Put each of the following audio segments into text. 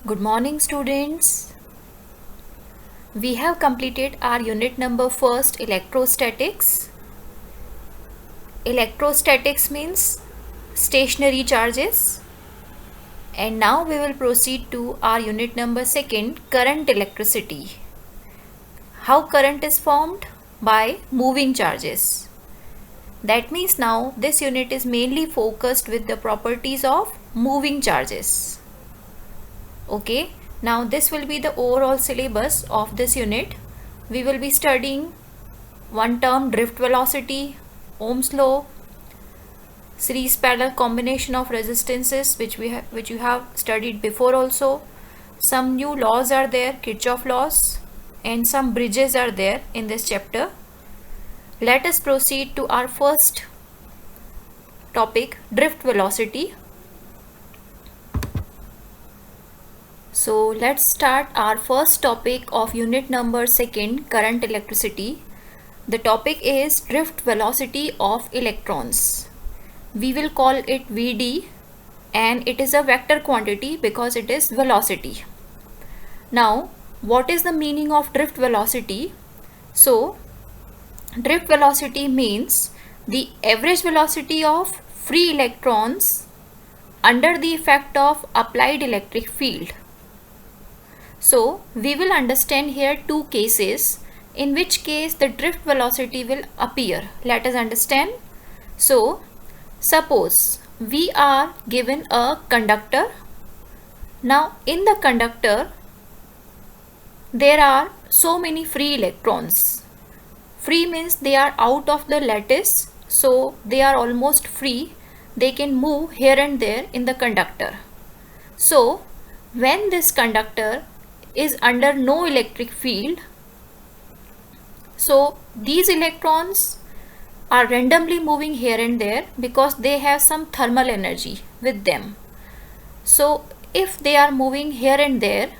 Good morning, students. We have completed our unit number first, electrostatics. Electrostatics means stationary charges. And now we will proceed to our unit number second, current electricity. How current is formed? By moving charges. That means now this unit is mainly focused with the properties of moving charges. Okay, now this will be the overall syllabus of this unit. We will be studying one term, drift velocity, Ohm's law, series parallel combination of resistances which you have studied before also. Some new laws are there, Kirchhoff laws, and some bridges are there in this chapter. Let us proceed to our first topic, drift velocity. So let's start our first topic of unit number second, current electricity. The topic is drift velocity of electrons. We will call it Vd, and it is a vector quantity because it is velocity. Now, what is the meaning of drift velocity? So, drift velocity means the average velocity of free electrons under the effect of applied electric field. So, we will understand here two cases in which case the drift velocity will appear. Let us understand. So, suppose we are given a conductor. Now, in the conductor, there are so many free electrons. Free means they are out of the lattice, so they are almost free. They can move here and there in the conductor. So, when this conductor is under no electric field, so these electrons are randomly moving here and there because they have some thermal energy with them. So if they are moving here and there,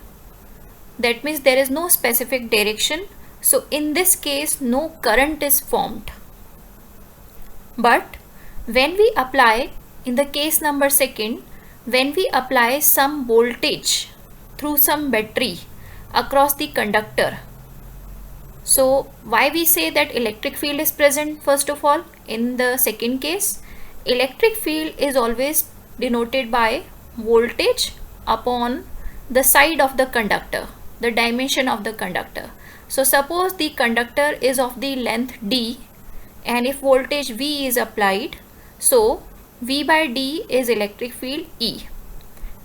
that means there is no specific direction. So in this case, no current is formed. But when we apply, in the case number second, when we apply some voltage through some battery across the conductor. So why we say that electric field is present? First of all, in the second case, electric field is always denoted by voltage upon the side of the conductor, the dimension of the conductor. So suppose the conductor is of the length d, and if voltage V is applied, so V by d is electric field E.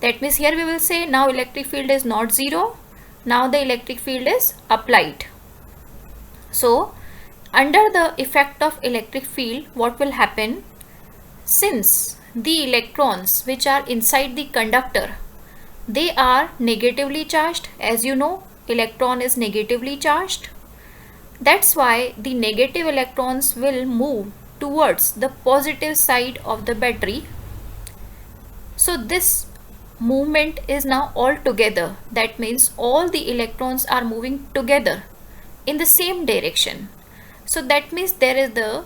That means here we will say now electric field is not zero, now the electric field is applied. So under the effect of electric field, what will happen? Since the electrons which are inside the conductor, they are negatively charged. As you know, electron is negatively charged. That's why the negative electrons will move towards the positive side of the battery. So this movement is now all together. That means all the electrons are moving together in the same direction. So that means there is the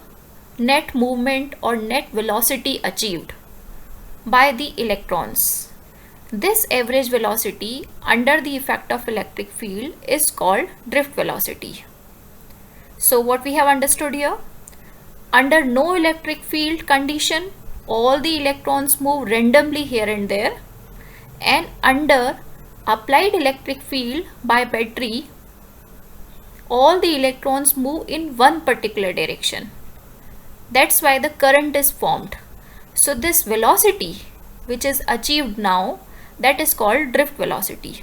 net movement or net velocity achieved by the electrons. This average velocity under the effect of electric field is called drift velocity. So what we have understood here? Under no electric field condition, all the electrons move randomly here and there, and under applied electric field by battery, all the electrons move in one particular direction. That's why the current is formed. So this velocity which is achieved now, that is called drift velocity.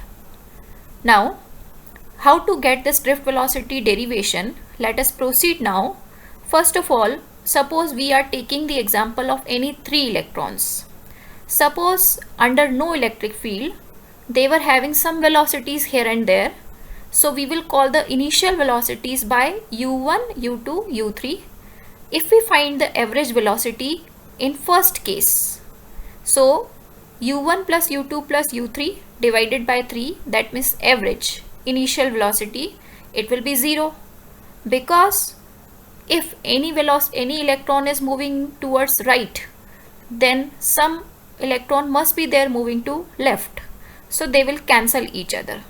Now, how to get this drift velocity derivation? Let us proceed now. First of all, suppose we are taking the example of any three electrons. Suppose under no electric field, they were having some velocities here and there. So we will call the initial velocities by u1, u2, u3. If we find the average velocity in first case, so u1 plus u2 plus u3 divided by 3, that means average initial velocity, it will be 0, because if any electron is moving towards right, then some electron must be there moving to left. so they will cancel each other.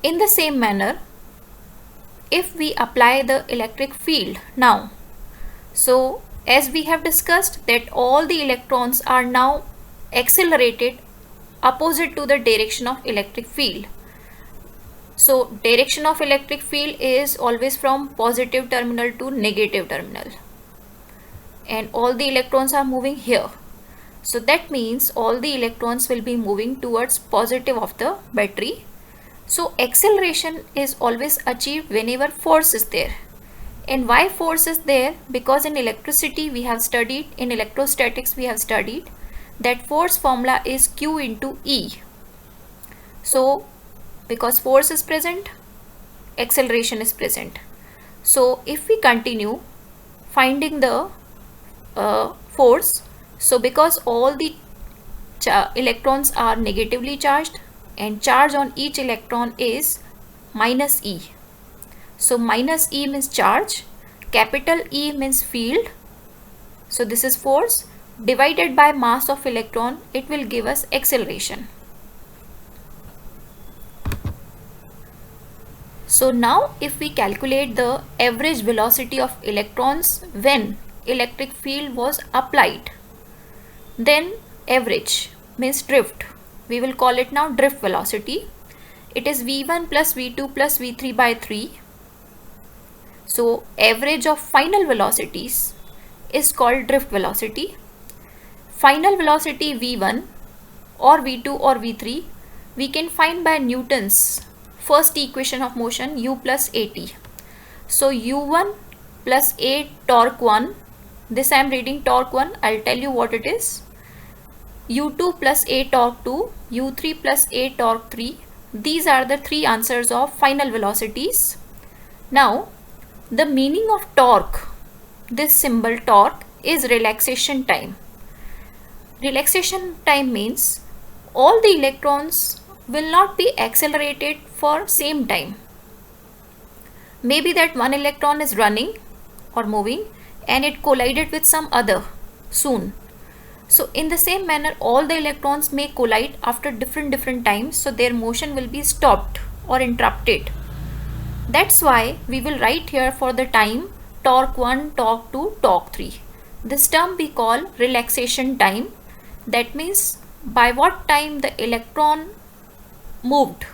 In the same manner, if we apply the electric field now, so as we have discussed that all the electrons are now accelerated opposite to the direction of electric field. So direction of electric field is always from positive terminal to negative terminal, and all the electrons are moving here. So that means all the electrons will be moving towards positive of the battery. So acceleration is always achieved whenever force is there. And why force is there? Because in electricity we have studied, in electrostatics we have studied that force formula is Q into E. So because force is present, acceleration is present. So if we continue finding the force, so because all the electrons are negatively charged and charge on each electron is minus E. So minus E means charge, capital E means field. So this is force divided by mass of electron, it will give us acceleration. So now if we calculate the average velocity of electrons when electric field was applied, then average means drift. We will call it now drift velocity. It is V1 plus V2 plus V3 by 3. So average of final velocities is called drift velocity. Final velocity V1 or V2 or V3 we can find by Newton's first equation of motion, U plus AT. So U1 plus A torque 1, this I am reading torque 1, I'll tell you what it is. U2 plus A torque 2, U3 plus A torque 3. These are the three answers of final velocities. Now the meaning of torque, this symbol torque, is relaxation time. Relaxation time means all the electrons will not be accelerated for same time. Maybe that one electron is running or moving and it collided with some other soon. So in the same manner all the electrons may collide after different times, so their motion will be stopped or interrupted. That's why we will write here for the time torque 1, torque 2, torque 3. This term we call relaxation time. That means by what time the electron moved.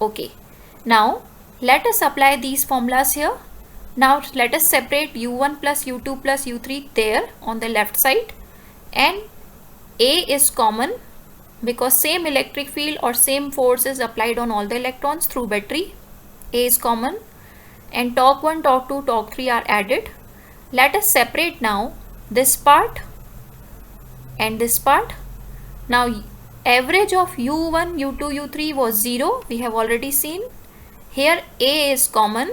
Okay, now let us apply these formulas here. Now let us separate U1 plus U2 plus U3 there on the left side, and A is common because same electric field or same force is applied on all the electrons through battery. A is common, and torque 1, torque 2, torque 3 are added. Let us separate now this part and this part. Now average of U1, U2, U3 was 0, we have already seen. Here A is common.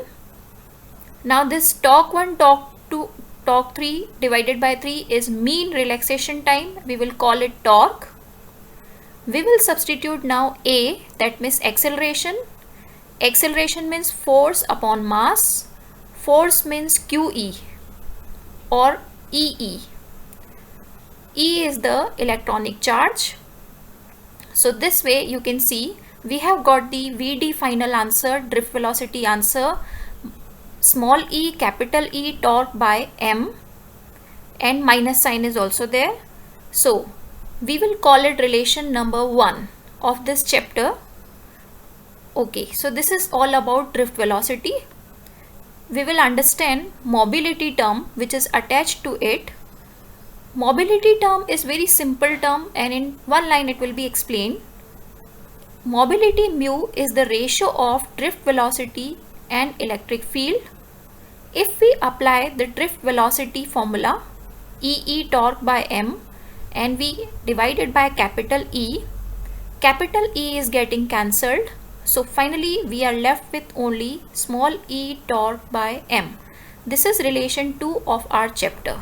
Now this torque 1, torque 2, torque 3 divided by 3 is mean relaxation time. We will call it torque. We will substitute now A, that means acceleration. Acceleration means force upon mass. Force means QE or EE. E is the electronic charge. So this way you can see we have got the VD final answer, drift velocity answer, small e, capital E torque by M, and minus sign is also there. So we will call it relation number 1 of this chapter. Okay, so this is all about drift velocity. We will understand mobility term which is attached to it. Mobility term is very simple term and in one line it will be explained. Mobility mu is the ratio of drift velocity and electric field. If we apply the drift velocity formula EE torque by M and we divide it by capital E is getting cancelled. So finally we are left with only small e torque by M. This is relation 2 of our chapter.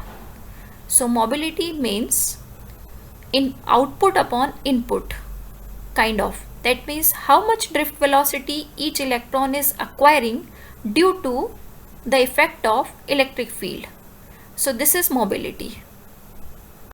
So mobility means in output upon input kind of. That means how much drift velocity each electron is acquiring due to the effect of electric field. So this is mobility.